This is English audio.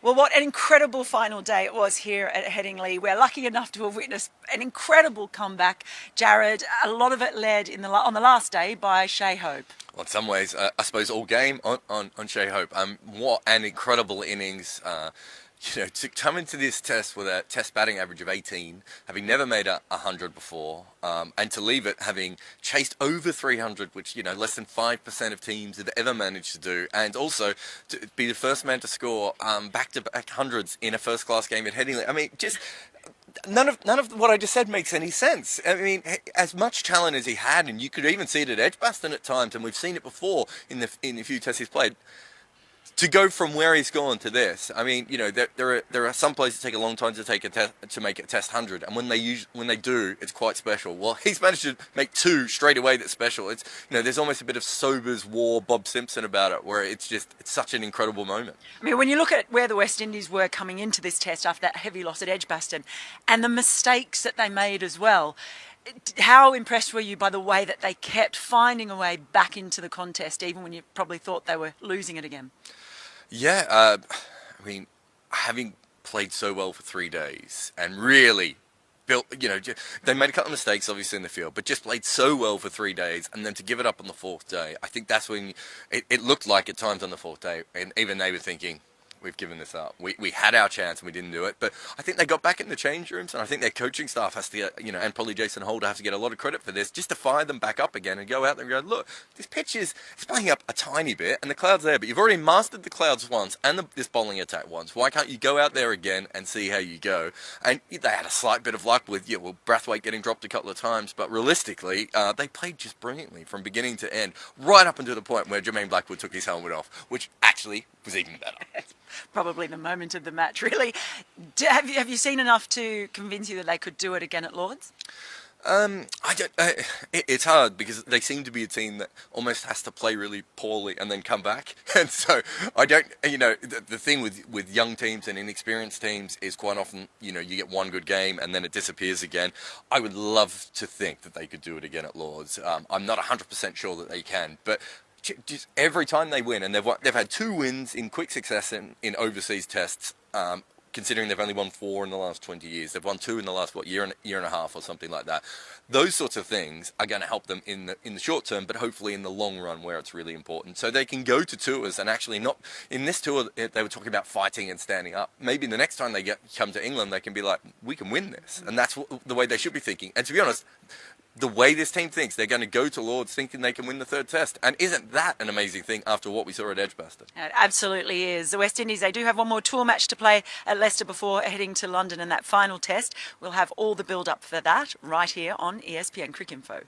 Well, what an incredible final day it was here at Headingley. We're lucky enough to have witnessed an incredible comeback. Jared, a lot of it led on the last day by Shai Hope. Well, in some ways, I suppose all game on Shai Hope. What an incredible innings. To come into this test with a test batting average of 18, having never made 100 before, and to leave it having chased over 300, which, less than 5% of teams have ever managed to do, and also to be the first man to score back-to-back hundreds in a first-class game at Headingley. I mean, just none of what I just said makes any sense. I mean, as much talent as he had, and you could even see it at Edgbaston at times, and we've seen it before in the few tests he's played. To go from where he's gone to this, I mean, there are some places that take a long time to make a test 100, and when they do, it's quite special. Well, he's managed to make 2 straight away that's special. It's there's almost a bit of Sobers War Bob Simpson about it, where it's such an incredible moment. I mean, when you look at where the West Indies were coming into this test after that heavy loss at Edgbaston, and the mistakes that they made as well. How impressed were you by the way that they kept finding a way back into the contest, even when you probably thought they were losing it again? Yeah, I mean, having played so well for 3 days and really built, they made a couple of mistakes obviously in the field, but just played so well for 3 days, and then to give it up on the 4th day, I think that's when it looked like at times on the 4th day, and even they were thinking, we've given this up. We had our chance and we didn't do it. But I think they got back in the change rooms, and I think their coaching staff has to get, and probably Jason Holder has to get a lot of credit for this, just to fire them back up again and go out there and go, look, this pitch is playing up a tiny bit and the cloud's there, but you've already mastered the clouds once and this bowling attack once. Why can't you go out there again and see how you go? And they had a slight bit of luck with, Brathwaite getting dropped a couple of times, but realistically, they played just brilliantly from beginning to end, right up until the point where Jermaine Blackwood took his helmet off, which actually was even better. Probably the moment of the match, really. Have you seen enough to convince you that they could do it again at Lords? It's hard because they seem to be a team that almost has to play really poorly and then come back. And so I don't, the thing with young teams and inexperienced teams is quite often, you get one good game and then it disappears again. I would love to think that they could do it again at Lords. I'm not 100% sure that they can, but just every time they win, and they've had 2 wins in quick success in overseas tests, considering they've only won 4 in the last 20 years. They've won 2 in the last year and a half or something like that. Those sorts of things are going to help them in the short term, but hopefully in the long run where it's really important. So they can go to tours and actually not in this tour they were talking about fighting and standing up. Maybe the next time they come to England they can be like, we can win this, and that's the way they should be thinking. And to be honest, the way this team thinks, they're going to go to Lords thinking they can win the 3rd test. And isn't that an amazing thing after what we saw at Edgbaston? It absolutely is. The West Indies, they do have one more tour match to play at Leicester before heading to London in that final test. We'll have all the build-up for that right here on ESPN Cricinfo.